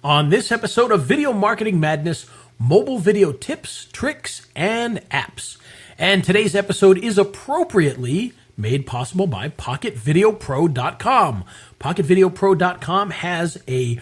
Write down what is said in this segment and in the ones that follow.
on this episode of Video Marketing Madness, mobile video tips, tricks, and apps. And today's episode is appropriately made possible by PocketVideoPro.com. PocketVideoPro.com has a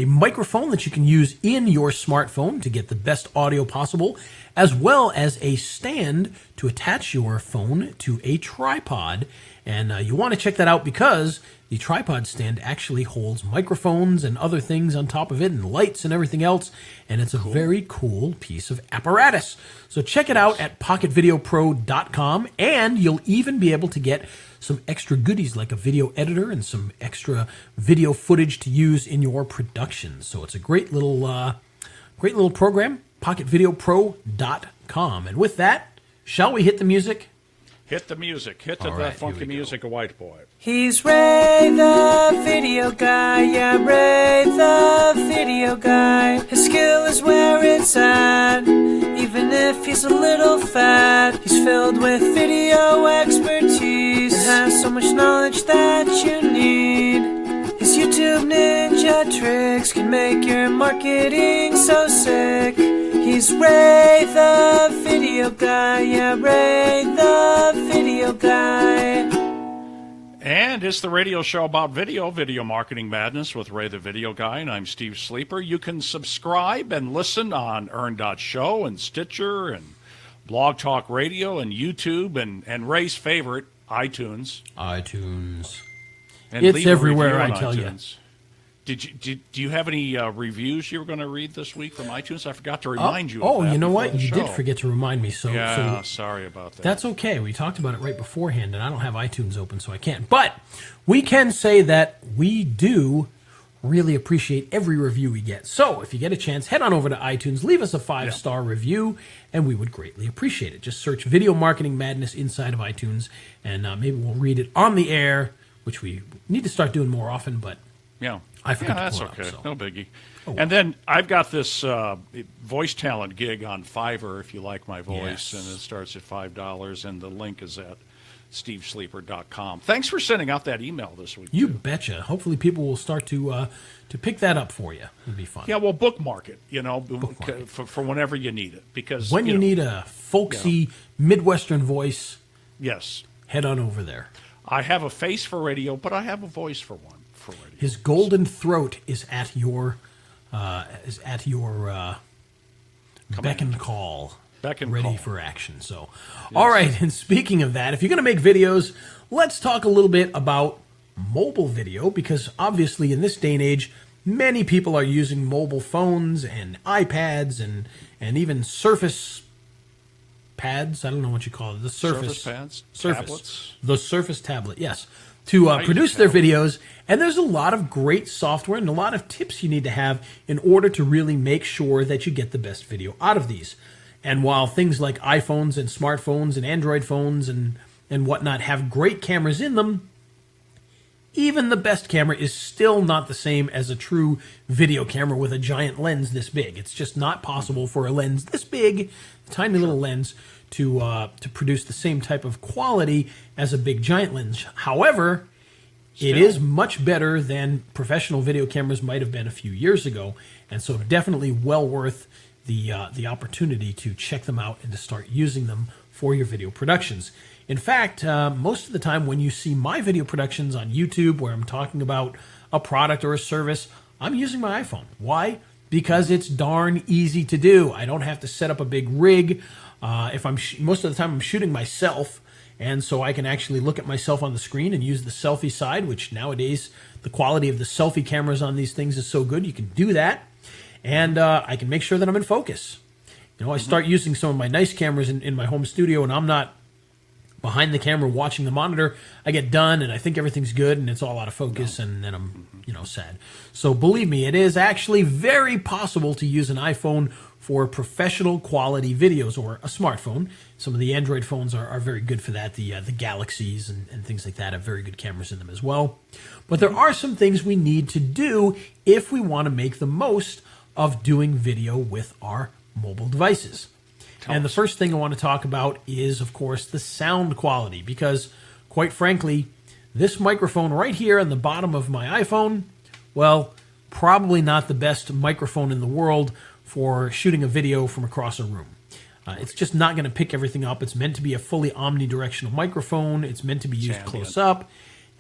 microphone that you can use in your smartphone to get the best audio possible, as well as a stand to attach your phone to a tripod. And you want to check that out because the tripod stand actually holds microphones and other things on top of it and lights and everything else. And it's a very cool piece of apparatus. So check it out at PocketVideoPro.com, and you'll even be able to get some extra goodies like a video editor and some extra video footage to use in your production. So it's a great little program, PocketVideoPro.com. And with that, shall we hit the music? Hit the music. Hit the funky music of White Boy. He's Ray the video guy, yeah, Ray the video guy. His skill is where it's at, even if he's a little fat. He's filled with video expertise and has so much knowledge that you need. His YouTube ninja tricks can make your marketing so sick. He's Ray the video guy, yeah, Ray the video guy. And it's the radio show about Video Marketing Madness with Ray the Video Guy, and I'm Steve Sleeper. You can subscribe and listen on Earn.show and Stitcher and Blog Talk Radio and YouTube and Ray's favorite, iTunes. And it's everywhere, I tell you. Do you have any reviews you were going to read this week from iTunes? I forgot to remind you of Oh, that you know what? You show. did forget to remind me. So sorry about that. That's okay. We talked about it right beforehand, and I don't have iTunes open, so I can't. But we can say that we do really appreciate every review we get. So if you get a chance, head on over to iTunes, leave us a 5-star review, and we would greatly appreciate it. Just search Video Marketing Madness inside of iTunes, and maybe we'll read it on the air, which we need to start doing more often, but I forgot to that's pull it okay. up, so. No biggie. And then I've got this voice talent gig on Fiverr if you like my voice, and it starts at $5, and the link is at stevesleeper.com. Thanks for sending out that email this week. You betcha. Hopefully people will start to pick that up for you. It'll be fun. Yeah, well, bookmark it, for whenever you need it. Because when you need a folksy Midwestern voice, head on over there. I have a face for radio, but I have a voice for one. His golden throat is at your beck and call, ready for action. So, all right. And speaking of that, if you're going to make videos, let's talk a little bit about mobile video, because obviously in this day and age, many people are using mobile phones and iPads and even Surface pads. I don't know what you call it. The Surface pads, tablets. The Surface tablet. Yes. To produce their videos, and there's a lot of great software and a lot of tips you need to have in order to really make sure that you get the best video out of these. And while things like iPhones and smartphones and Android phones and whatnot have great cameras in them, even the best camera is still not the same as a true video camera with a giant lens this big. It's just not possible for a lens this big, tiny little lens, to produce the same type of quality as a big giant lens. However, it is much better than professional video cameras might have been a few years ago, and so definitely well worth the opportunity to check them out and to start using them for your video productions. In fact, most of the time when you see my video productions on YouTube where I'm talking about a product or a service, I'm using my iPhone. Why? Because it's darn easy to do. I don't have to set up a big rig. If I'm most of the time I'm shooting myself, and so I can actually look at myself on the screen and use the selfie side, which nowadays the quality of the selfie cameras on these things is so good. You can do that, and I can make sure that I'm in focus. I start using some of my nice cameras in my home studio, and I'm not behind the camera watching the monitor. I get done, and I think everything's good, and it's all out of focus, and then I'm sad. So believe me, it is actually very possible to use an iPhone for professional quality videos, or a smartphone. Some of the Android phones are very good for that. The Galaxies and things like that have very good cameras in them as well. But there are some things we need to do if we want to make the most of doing video with our mobile devices. And the first thing I want to talk about is, of course, the sound quality, because quite frankly, this microphone right here on the bottom of my iPhone, well, probably not the best microphone in the world for shooting a video from across a room. It's just not going to pick everything up. It's meant to be a fully omnidirectional microphone. It's meant to be used close up.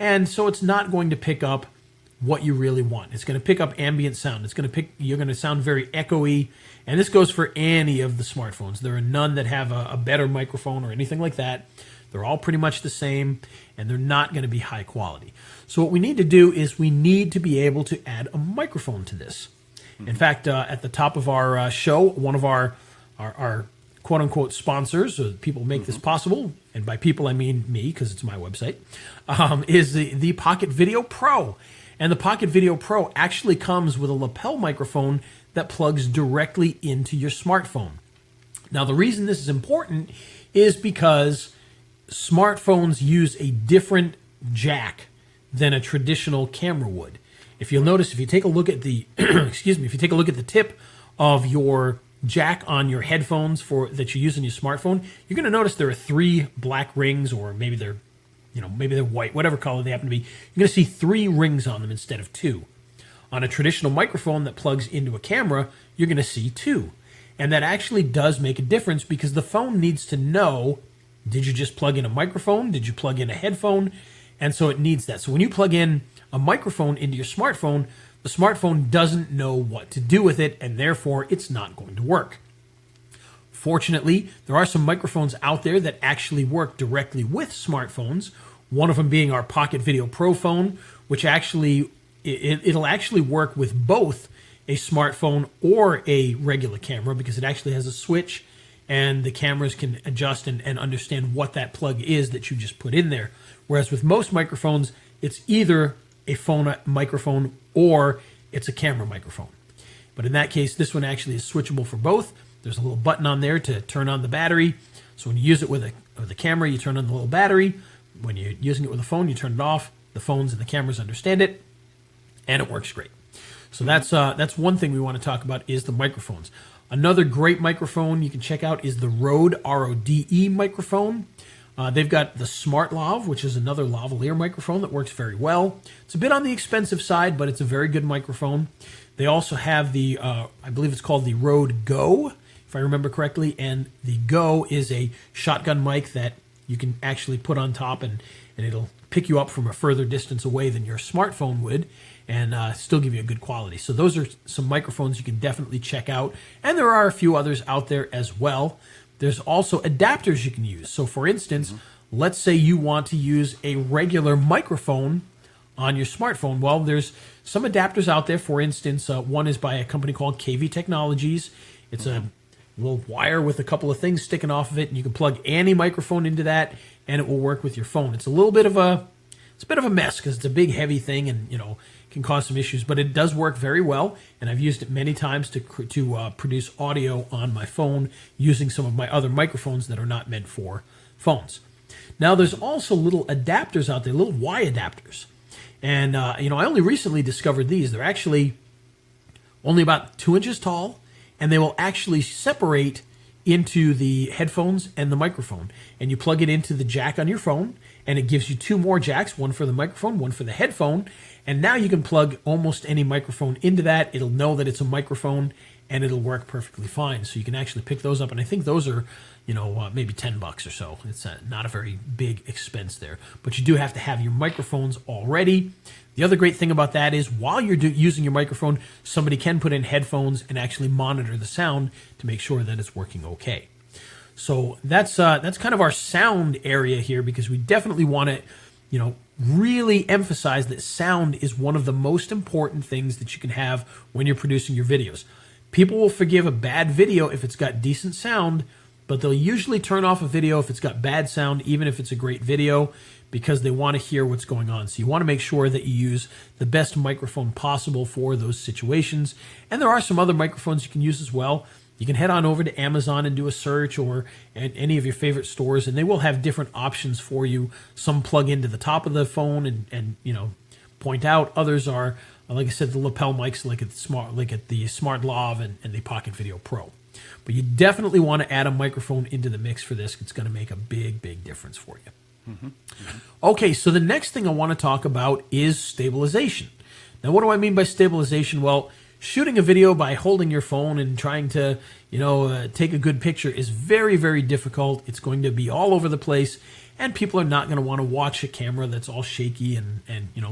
And so it's not going to pick up what you really want. It's going to pick up ambient sound. You're going to sound very echoey. And this goes for any of the smartphones. There are none that have a better microphone or anything like that. They're all pretty much the same, and they're not going to be high quality. So what we need to do is we need to be able to add a microphone to this. In fact, at the top of our show, one of our quote-unquote sponsors, or people make this possible, and by people I mean me because it's my website, is the Pocket Video Pro. And the Pocket Video Pro actually comes with a lapel microphone that plugs directly into your smartphone. Now, the reason this is important is because smartphones use a different jack than a traditional camera would. If you'll notice, if you take a look at the if you take a look at the tip of your jack on your headphones that you use on your smartphone, you're going to notice there are 3 black rings, or maybe they're white, whatever color they happen to be. You're going to see 3 rings on them instead of 2. On a traditional microphone that plugs into a camera, you're going to see 2. And that actually does make a difference because the phone needs to know, did you just plug in a microphone? Did you plug in a headphone? And so it needs that. So when you plug in a microphone into your smartphone, the smartphone doesn't know what to do with it, and therefore it's not going to work. Fortunately, there are some microphones out there that actually work directly with smartphones, one of them being our Pocket Video Pro phone, which actually it'll actually work with both a smartphone or a regular camera because it actually has a switch and the cameras can adjust and understand what that plug is that you just put in there. Whereas with most microphones, it's either a phone microphone or it's a camera microphone. But in that case, this one actually is switchable for both. There's a little button on there to turn on the battery. So when you use it with a camera, you turn on the little battery. When you're using it with a phone, you turn it off. The phones and the cameras understand it, and it works great. So that's one thing we want to talk about is the microphones. Another great microphone you can check out is the Rode RODE microphone. They've got the Smart Lav, which is another lavalier microphone that works very well. It's a bit on the expensive side, but it's a very good microphone. They also have the, I believe it's called the Rode Go, if I remember correctly, and the Go is a shotgun mic that you can actually put on top, and it'll pick you up from a further distance away than your smartphone would, and still give you a good quality. So those are some microphones you can definitely check out, and there are a few others out there as well. There's also adapters you can use. So for instance, let's say you want to use a regular microphone on your smartphone. Well, there's some adapters out there. For instance, one is by a company called KV Technologies. It's a little wire with a couple of things sticking off of it, and you can plug any microphone into that, and it will work with your phone. It's a bit of a mess because it's a big, heavy thing, and can cause some issues, but it does work very well, and I've used it many times to produce audio on my phone using some of my other microphones that are not meant for phones. Now, there's also little adapters out there, little Y adapters, and I only recently discovered these. They're actually only about 2 inches tall, and they will actually separate into the headphones and the microphone, and you plug it into the jack on your phone, and it gives you 2 more jacks, one for the microphone, one for the headphone, and now you can plug almost any microphone into that. It'll know that it's a microphone, and it'll work perfectly fine. So you can actually pick those up, and I think those are, maybe $10 or so. It's not a very big expense there, but you do have to have your microphones already. The other great thing about that is while you're using your microphone, somebody can put in headphones and actually monitor the sound to make sure that it's working okay. So that's kind of our sound area here, because we definitely want to, really emphasize that sound is one of the most important things that you can have when you're producing your videos. People will forgive a bad video if it's got decent sound, but they'll usually turn off a video if it's got bad sound, even if it's a great video, because they want to hear what's going on. So you want to make sure that you use the best microphone possible for those situations. And there are some other microphones you can use as well. You can head on over to Amazon and do a search, or at any of your favorite stores, and they will have different options for you. Some plug into the top of the phone and point out. Others are, like I said, the lapel mics, like at the Smart Lav and the Pocket Video Pro. But you definitely want to add a microphone into the mix for this. It's going to make a big, big difference for you. Okay, so the next thing I want to talk about is stabilization. Now, what do I mean by stabilization? Well, shooting a video by holding your phone and trying to, take a good picture is very, very difficult. It's going to be all over the place, and people are not going to want to watch a camera that's all shaky and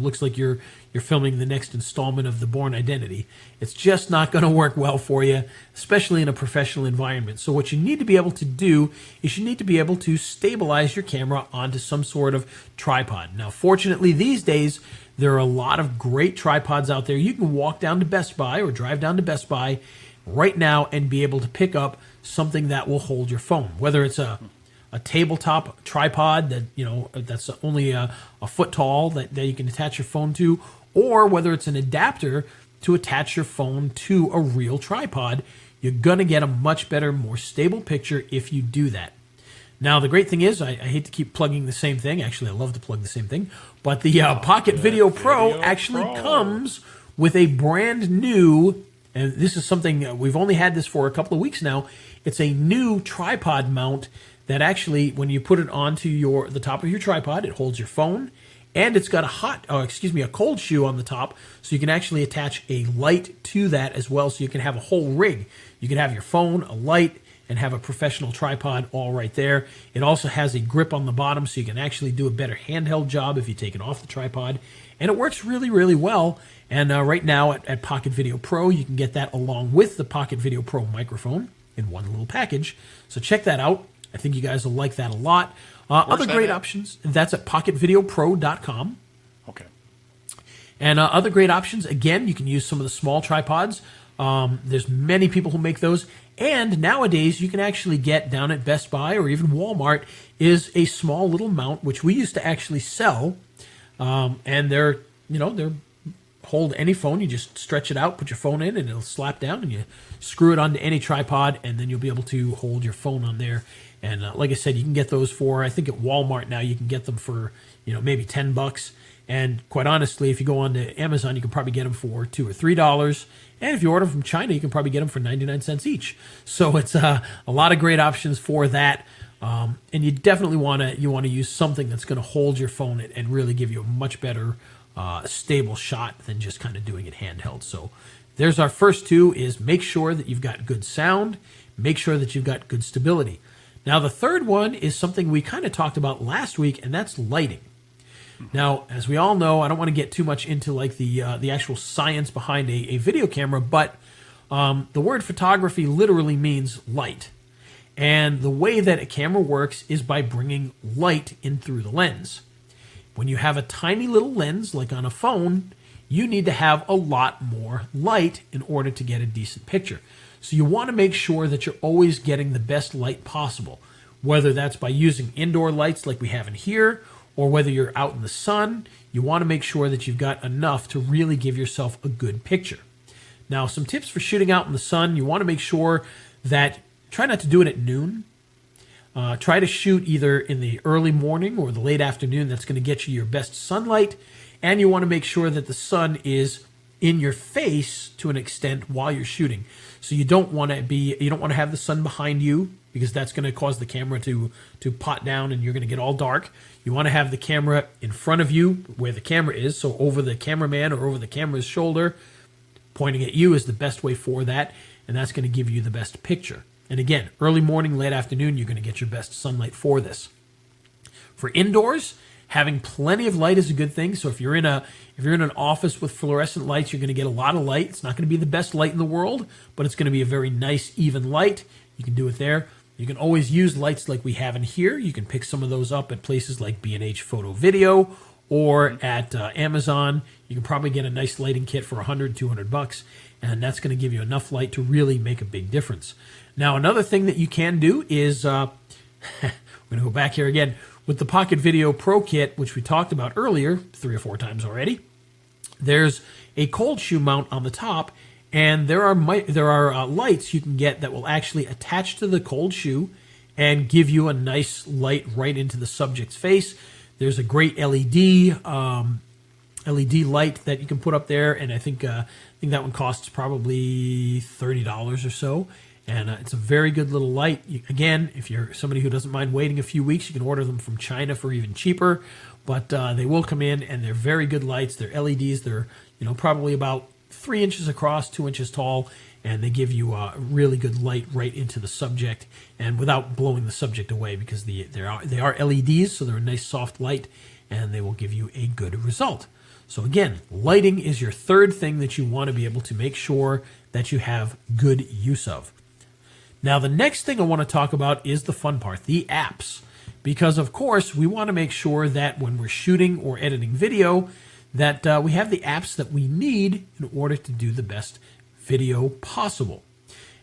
looks like you're filming the next installment of The Bourne Identity. It's just not going to work well for you, especially in a professional environment. So what you need to be able to do is you need to be able to stabilize your camera onto some sort of tripod. Now, fortunately, these days, there are a lot of great tripods out there. You can walk down to Best Buy or drive down to Best Buy right now and be able to pick up something that will hold your phone, whether it's a tabletop tripod that that's only a foot tall that you can attach your phone to, or whether it's an adapter to attach your phone to a real tripod. You're gonna get a much better, more stable picture if you do that. Now, the great thing is, I hate to keep plugging the same thing. Actually, I love to plug the same thing. But the Pocket Video Pro actually comes with a brand new, and this is something, we've only had this for a couple of weeks now. It's a new tripod mount that actually, when you put it onto the top of your tripod, it holds your phone, and it's got a cold shoe on the top, so you can actually attach a light to that as well, so you can have a whole rig. You can have your phone, a light, and have a professional tripod all right there. It also has a grip on the bottom, so you can actually do a better handheld job if you take it off the tripod. And it works really, really well. And right now at Pocket Video Pro, you can get that along with the Pocket Video Pro microphone in one little package. So check that out. I think you guys will like that a lot. Other great options, that's at pocketvideopro.com. Okay. And other great options, again, you can use some of the small tripods. There's many people who make those. And nowadays, you can actually get down at Best Buy or even Walmart is a small little mount, which we used to actually sell. And they're hold any phone. You just stretch it out, put your phone in, and it'll slap down, and you screw it onto any tripod, and then you'll be able to hold your phone on there. And like I said, you can get those for, I think at Walmart now, you can get them for, maybe $10. And quite honestly, if you go on to Amazon, you can probably get them for $2 or $3. And if you order from China, you can probably get them for 99 cents each. So it's a lot of great options for that. And you definitely want to use something that's going to hold your phone and really give you a much better stable shot than just kind of doing it handheld. So there's our first two, is make sure that you've got good sound, make sure that you've got good stability. Now, the third one is something we kind of talked about last week, and that's lighting. Now, as we all know, I don't want to get too much into like the actual science behind a video camera, but the word photography literally means light. And the way that a camera works is by bringing light in through the lens. When you have a tiny little lens, like on a phone, you need to have a lot more light in order to get a decent picture. So you want to make sure that you're always getting the best light possible, whether that's by using indoor lights like we have in here, or whether you're out in the sun. You want to make sure that you've got enough to really give yourself a good picture. Now, some tips for shooting out in the sun. You want to make sure that, try not to do it at noon. Try to shoot either in the early morning or the late afternoon. That's going to get you your best sunlight. And you want to make sure that the sun is in your face to an extent while you're shooting. So you don't want to have the sun behind you, because that's going to cause the camera to pot down and you're going to get all dark. You want to have the camera in front of you where the camera is, so over the cameraman or over the camera's shoulder, pointing at you is the best way for that, and that's going to give you the best picture. And again, early morning, late afternoon, you're going to get your best sunlight for this. For indoors, having plenty of light is a good thing. So if you're in an office with fluorescent lights, you're going to get a lot of light. It's not going to be the best light in the world, but it's going to be a very nice, even light. You can do it there. You can always use lights like we have in here. You can pick some of those up at places like B&H Photo Video or at Amazon. You can probably get a nice lighting kit for $100, $200, and that's going to give you enough light to really make a big difference. Now, another thing that you can do is, we're going to go back here again, with the Pocket Video Pro Kit, which we talked about earlier 3 or 4 times already. There's a cold shoe mount on the top, and there are lights you can get that will actually attach to the cold shoe and give you a nice light right into the subject's face. There's a great LED light that you can put up there, and I think that one costs probably $30 or so. And it's a very good little light. Again, if you're somebody who doesn't mind waiting a few weeks, you can order them from China for even cheaper. But they will come in, and they're very good lights. They're LEDs. They're probably about 3 inches across, 2 inches tall, and they give you really good light right into the subject, and without blowing the subject away, because they are LEDs, so they're a nice soft light, and they will give you a good result. So again, lighting is your third thing that you want to be able to make sure that you have good use of. Now, the next thing I want to talk about is the fun part, the apps. Because, of course, we want to make sure that when we're shooting or editing video, that we have the apps that we need in order to do the best video possible.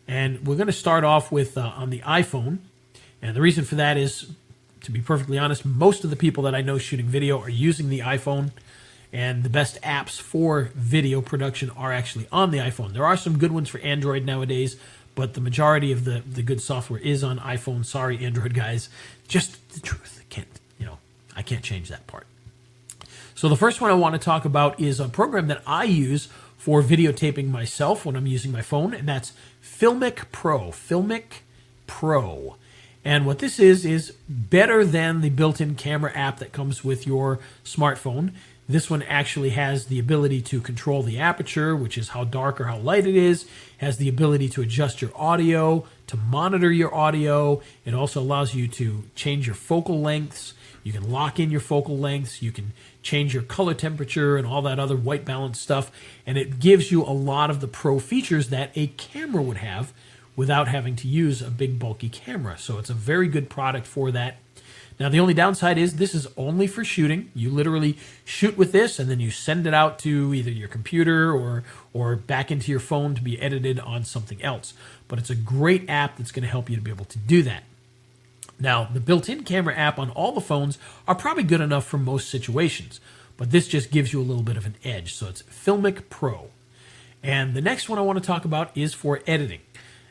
And we're going to start off with on the iPhone. And the reason for that is, to be perfectly honest, most of the people that I know shooting video are using the iPhone. And the best apps for video production are actually on the iPhone. There are some good ones for Android nowadays, but the majority of the good software is on iPhone. Sorry, Android guys. Just the truth. I can't change that part. So the first one I want to talk about is a program that I use for videotaping myself when I'm using my phone, and that's Filmic Pro. Filmic Pro. And what this is better than the built-in camera app that comes with your smartphone. This one actually has the ability to control the aperture, which is how dark or how light it is. It has the ability to adjust your audio, to monitor your audio. It also allows you to change your focal lengths. You can lock in your focal lengths. You can change your color temperature and all that other white balance stuff. And it gives you a lot of the pro features that a camera would have without having to use a big bulky camera. So it's a very good product for that. Now, the only downside is this is only for shooting. You literally shoot with this, and then you send it out to either your computer or back into your phone to be edited on something else. But it's a great app that's going to help you to be able to do that. Now, the built-in camera app on all the phones are probably good enough for most situations, but this just gives you a little bit of an edge. So it's Filmic Pro. And the next one I want to talk about is for editing.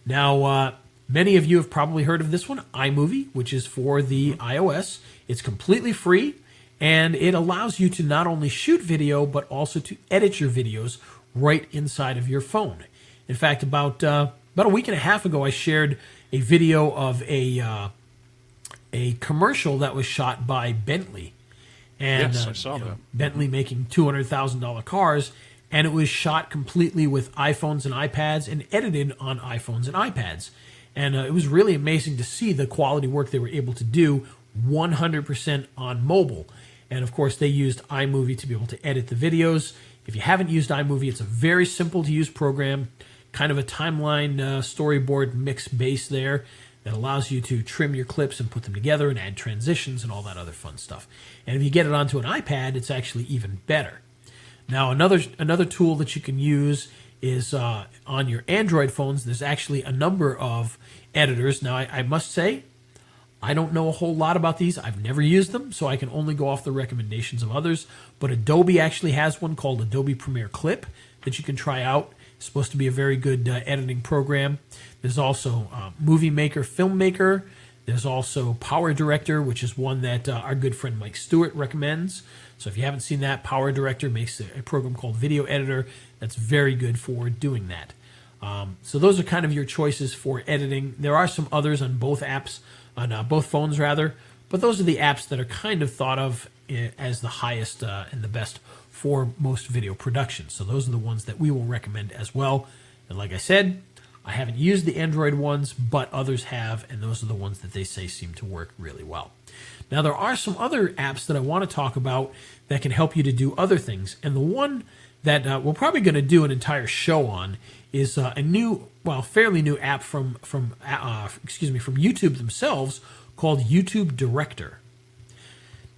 Now, many of you have probably heard of this one, iMovie, which is for the iOS. It's completely free, and it allows you to not only shoot video, but also to edit your videos right inside of your phone. In fact, about a week and a half ago, I shared a video of a commercial that was shot by Bentley. And, yes, I saw that. Bentley making $200,000 cars, and it was shot completely with iPhones and iPads and edited on iPhones and iPads. And it was really amazing to see the quality work they were able to do 100% on mobile. And of course, they used iMovie to be able to edit the videos. If you haven't used iMovie, it's a very simple to use program, kind of a timeline storyboard mix base there that allows you to trim your clips and put them together and add transitions and all that other fun stuff. And if you get it onto an iPad, it's actually even better. Now, another tool that you can use is on your Android phones. There's actually a number of editors. Now, I must say, I don't know a whole lot about these. I've never used them, so I can only go off the recommendations of others. But Adobe actually has one called Adobe Premiere Clip that you can try out. It's supposed to be a very good editing program. There's also Movie Maker, Filmmaker. There's also Power Director, which is one that our good friend Mike Stewart recommends. So if you haven't seen that, Power Director makes a program called Video Editor that's very good for doing that. So those are kind of your choices for editing. There are some others on both apps, on both phones rather, but those are the apps that are kind of thought of as the highest and the best for most video production. So those are the ones that we will recommend as well. And like I said, I haven't used the Android ones, but others have, and those are the ones that they say seem to work really well. Now, there are some other apps that I want to talk about that can help you to do other things. And the one that we're probably going to do an entire show on is a new, fairly new app from YouTube themselves called YouTube Director.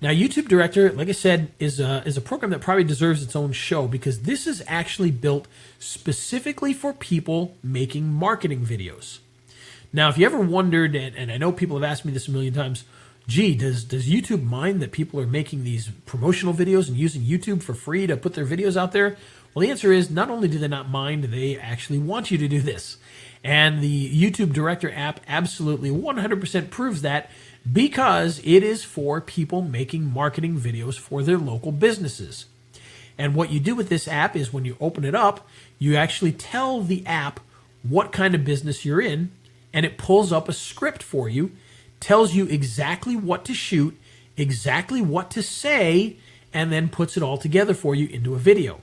Now, YouTube Director, like I said, is a program that probably deserves its own show because this is actually built specifically for people making marketing videos. Now, if you ever wondered, and I know people have asked me this a million times, gee, does YouTube mind that people are making these promotional videos and using YouTube for free to put their videos out there? Well, the answer is not only do they not mind, they actually want you to do this. And the YouTube Director app absolutely 100% proves that because it is for people making marketing videos for their local businesses. And what you do with this app is when you open it up, you actually tell the app what kind of business you're in, and it pulls up a script for you, tells you exactly what to shoot, exactly what to say, and then puts it all together for you into a video.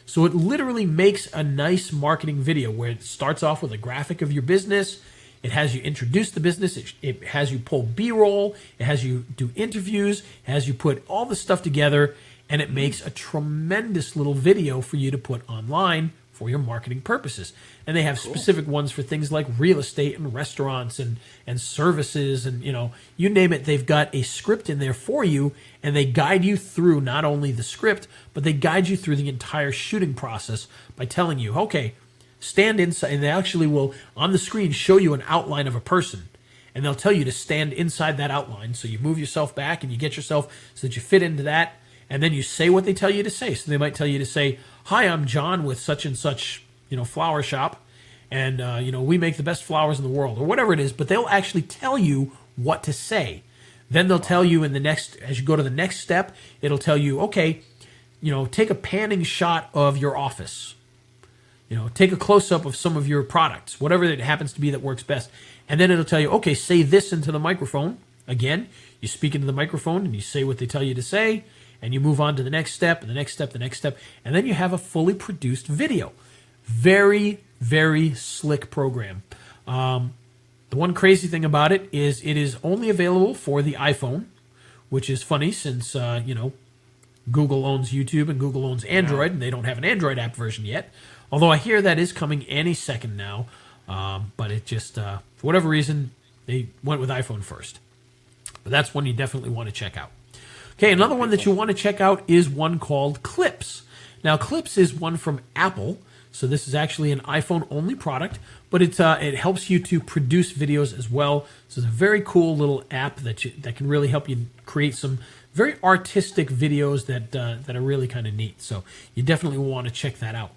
So it literally makes a nice marketing video where it starts off with a graphic of your business. It has you introduce the business. It has you pull B-roll. It has you do interviews. It has you put all the stuff together, and it makes a tremendous little video for you to put online for your marketing purposes. And they have specific ones for things like real estate and restaurants and services and, you name it. They've got a script in there for you, and they guide you through not only the script, but they guide you through the entire shooting process by telling you, okay, stand inside. And they actually will, on the screen, show you an outline of a person. And they'll tell you to stand inside that outline. So you move yourself back and you get yourself so that you fit into that. And then you say what they tell you to say. So they might tell you to say, hi, I'm John with such and such, flower shop. And, we make the best flowers in the world, or whatever it is. But they'll actually tell you what to say. Then they'll tell you as you go to the next step, it'll tell you, okay, take a panning shot of your office. Take a close-up of some of your products, whatever it happens to be that works best. And then it'll tell you, okay, say this into the microphone. Again, you speak into the microphone and you say what they tell you to say, and you move on to the next step, and the next step, the next step, and then you have a fully produced video. Very, very slick program. The one crazy thing about it is only available for the iPhone, which is funny since, Google owns YouTube and Google owns Android, and they don't have an Android app version yet. Although I hear that is coming any second now, but it just, for whatever reason, they went with iPhone first. But that's one you definitely want to check out. Okay, another one that you want to check out is one called Clips. Now, Clips is one from Apple, so this is actually an iPhone-only product, but it helps you to produce videos as well. So it's a very cool little app that can really help you create some very artistic videos that are really kind of neat. So you definitely want to check that out.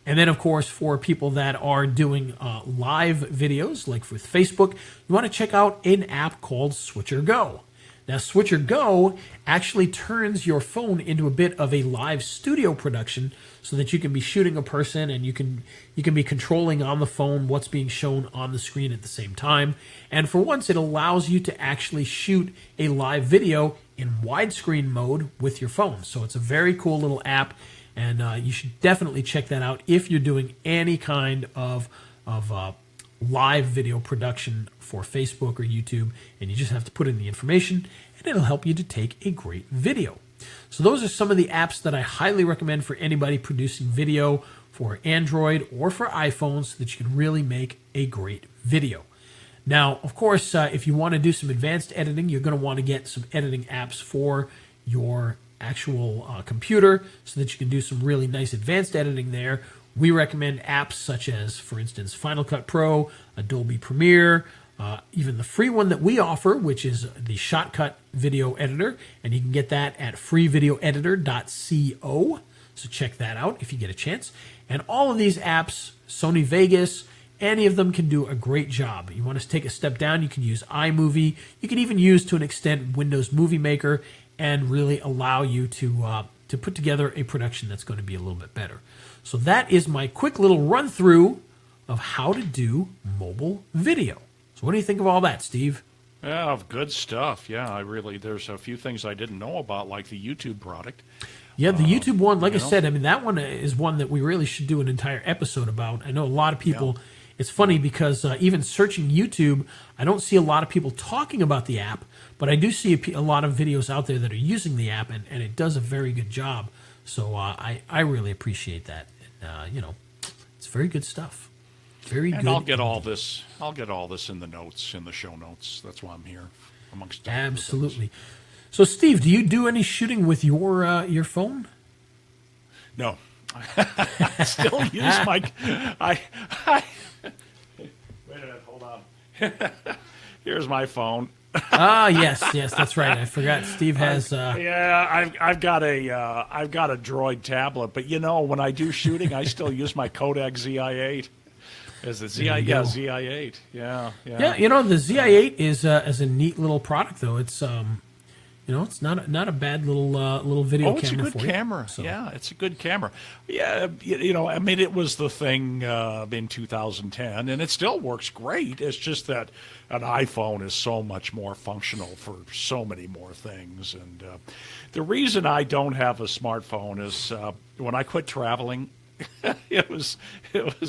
And then, of course, for people that are doing live videos, like with Facebook, you want to check out an app called Switcher Go. Now, Switcher Go actually turns your phone into a bit of a live studio production so that you can be shooting a person and you can be controlling on the phone what's being shown on the screen at the same time. And for once, it allows you to actually shoot a live video in widescreen mode with your phone. So it's a very cool little app. And you should definitely check that out if you're doing any kind of live video production for Facebook or YouTube, and you just have to put in the information, and it'll help you to take a great video. So those are some of the apps that I highly recommend for anybody producing video for Android or for iPhones so that you can really make a great video. Now, of course, if you want to do some advanced editing, you're going to want to get some editing apps for your actual computer so that you can do some really nice advanced editing there. We recommend apps such as, for instance, Final Cut Pro, Adobe Premiere, even the free one that we offer, which is the Shotcut Video Editor, and you can get that at freevideoeditor.co. So check that out if you get a chance. And all of these apps, Sony Vegas, any of them can do a great job. You want to take a step down, you can use iMovie. You can even use, to an extent, Windows Movie Maker, and really allow you to put together a production that's going to be a little bit better. So that is my quick little run through of how to do mobile video. So what do you think of all that, Steve? Yeah, good stuff. Yeah, there's a few things I didn't know about, like the YouTube product. Yeah, the YouTube one, like I said, that one is one that we really should do an entire episode about. I know a lot of people, it's funny because even searching YouTube, I don't see a lot of people talking about the app, but I do see a lot of videos out there that are using the app, and it does a very good job. So I really appreciate that. It's very good stuff. Very good. And I'll get all this in the notes, in the show notes. That's why I'm here, amongst absolutely. So, Steve, do you do any shooting with your phone? No, I still use my. Wait a minute, hold on. Here's my phone. Yes, that's right. I forgot. Steve has. I've got a Droid tablet, but when I do shooting, I still use my Kodak ZI8. Is it ZI8? Yeah. Yeah, the ZI8 is a neat little product, though. It's it's not a bad little video camera for you. Oh, it's a good camera. So. Yeah, it's a good camera. Yeah, I mean, it was the thing in 2010, and it still works great. It's just that an iPhone is so much more functional for so many more things. And the reason I don't have a smartphone is when I quit traveling, it was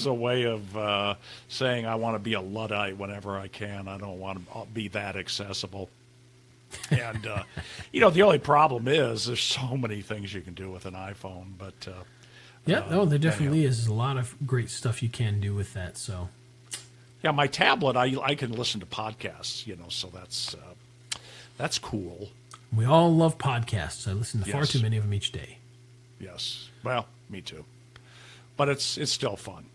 a way of saying I want to be a Luddite whenever I can. I don't want to be that accessible. And, the only problem is there's so many things you can do with an iPhone. But there definitely is a lot of great stuff you can do with that. So, yeah, my tablet, I can listen to podcasts, so that's cool. We all love podcasts. I listen to far too many of them each day. Yes. Well, me too. But it's still fun.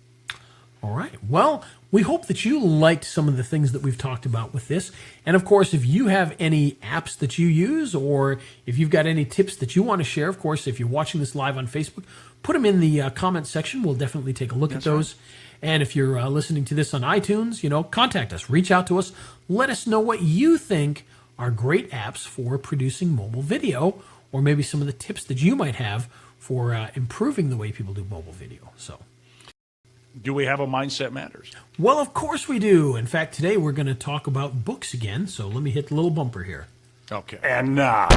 All right. Well, we hope that you liked some of the things that we've talked about with this. And of course, if you have any apps that you use, or if you've got any tips that you want to share, of course, if you're watching this live on Facebook, put them in the comment section. We'll definitely take a look at those. Right. And if you're listening to this on iTunes, contact us, reach out to us. Let us know what you think are great apps for producing mobile video, or maybe some of the tips that you might have for improving the way people do mobile video. So, do we have a Mindset Matters? Well, of course we do. In fact, today we're going to talk about books again. So let me hit the little bumper here. Okay. And now,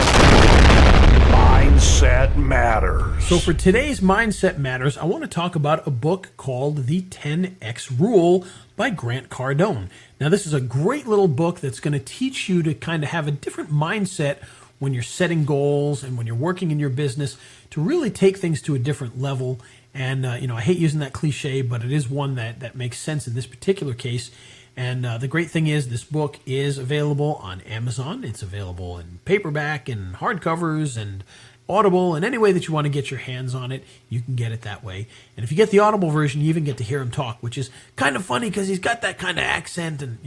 Mindset Matters. So for today's Mindset Matters, I want to talk about a book called The 10X Rule by Grant Cardone. Now, this is a great little book that's going to teach you to kind of have a different mindset when you're setting goals and when you're working in your business, to really take things to a different level. And, I hate using that cliche, but it is one that makes sense in this particular case. And the great thing is this book is available on Amazon. It's available in paperback and hardcovers and Audible, and any way that you want to get your hands on it, you can get it that way. And if you get the Audible version, you even get to hear him talk, which is kind of funny because he's got that kind of accent, and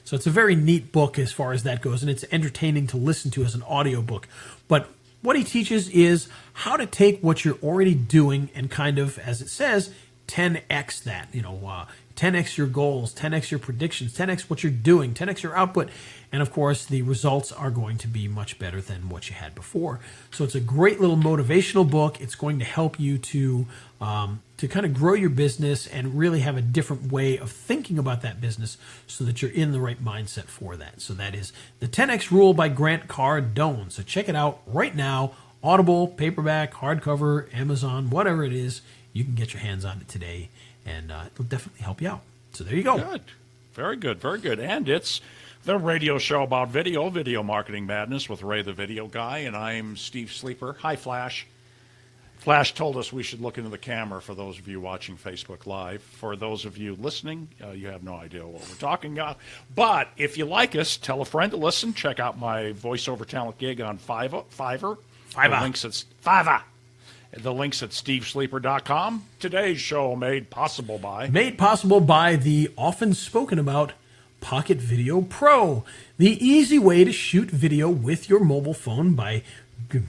so it's a very neat book as far as that goes, and it's entertaining to listen to as an audiobook. But what he teaches is how to take what you're already doing and kind of, as it says, 10x that, 10x your goals, 10x your predictions, 10x what you're doing, 10x your output. And of course, the results are going to be much better than what you had before. So it's a great little motivational book. It's going to help you to kind of grow your business and really have a different way of thinking about that business so that you're in the right mindset for that. So that is The 10X Rule by Grant Cardone. So check it out right now. Audible, paperback, hardcover, Amazon, whatever it is, you can get your hands on it today, and it'll definitely help you out. So there you go. Good. Very good. Very good. And it's the radio show about video marketing madness with Ray the Video Guy, and I'm Steve Sleeper. Hi, Flash. Flash told us we should look into the camera for those of you watching Facebook Live. For those of you listening, you have no idea what we're talking about. But if you like us, tell a friend to listen. Check out my voiceover talent gig on Fiverr. The link's at stevesleeper.com. Today's show made possible by the often spoken about Pocket Video Pro, the easy way to shoot video with your mobile phone by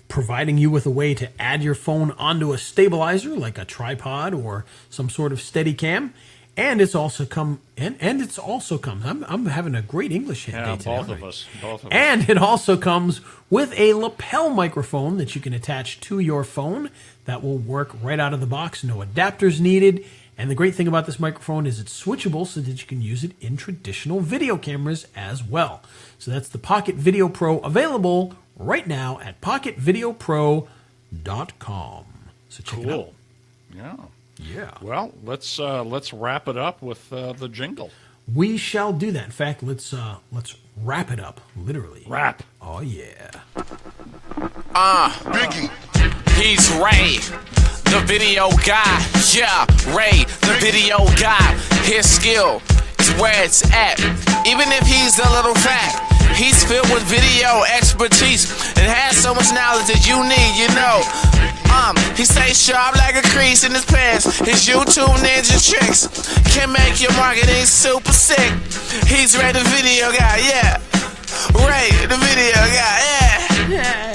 providing you with a way to add your phone onto a stabilizer like a tripod or some sort of Steadicam. And it's also comes. I'm having a great English hit day today. Both of us. And it also comes with a lapel microphone that you can attach to your phone. That will work right out of the box. No adapters needed. And the great thing about this microphone is it's switchable so that you can use it in traditional video cameras as well. So that's the Pocket Video Pro, available right now at pocketvideopro.com. So check it out. Yeah. Well, let's wrap it up with the jingle. We shall do that. In fact, let's wrap it up, literally. Wrap. Oh yeah. Biggie. He's Ray, the video guy. Yeah, Ray, the video guy. His skill is where it's at. Even if he's a little fat, he's filled with video expertise and has so much knowledge that you need, he stays sharp like a crease in his pants. His YouTube ninja tricks can make your marketing super sick. He's Ray the video guy, yeah. Ray the video guy, yeah.